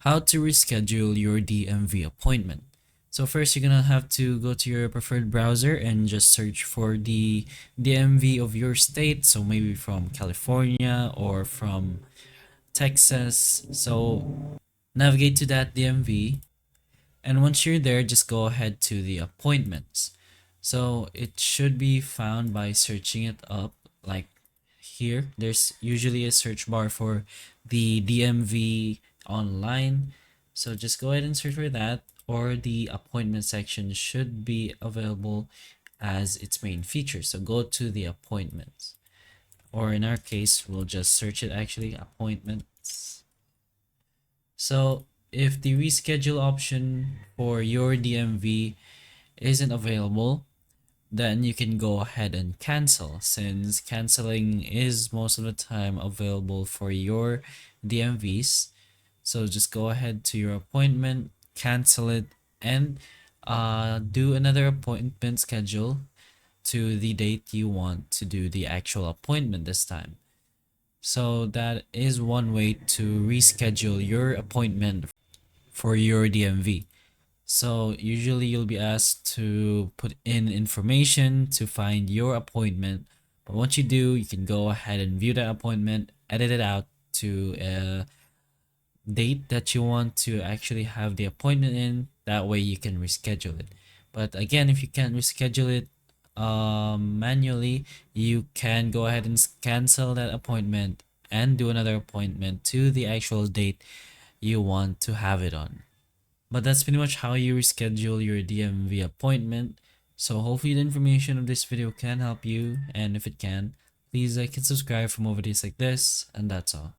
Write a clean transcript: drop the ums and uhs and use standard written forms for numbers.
How to reschedule your DMV appointment. So first you're gonna have to go to your preferred browser and just search for the DMV of your state. So maybe from California or from Texas. So navigate to that DMV, and once you're there, just go ahead to the appointments. So it should be found by searching it up, like here. There's usually a search bar for the DMV online. So just go ahead and search for that, or the appointment section should be available as its main feature. So go to the appointments, or in our case, we'll just search it actually, appointments. So if the reschedule option for your DMV isn't available, then you can go ahead and cancel, since canceling is most of the time available for your DMVs. So just go ahead to your appointment, cancel it, and do another appointment schedule to the date you want to do the actual appointment this time. So that is one way to reschedule your appointment for your DMV. So usually you'll be asked to put in information to find your appointment. But once you do, you can go ahead and view that appointment, edit it out to a date that you want to actually have the appointment in. That way you can reschedule it. But again, if you can't reschedule it manually, you can go ahead and cancel that appointment and do another appointment to the actual date you want to have it on. But that's pretty much how you reschedule your DMV appointment. So hopefully the information of this video can help you, and if it can, please like and subscribe for more videos like this, and that's all.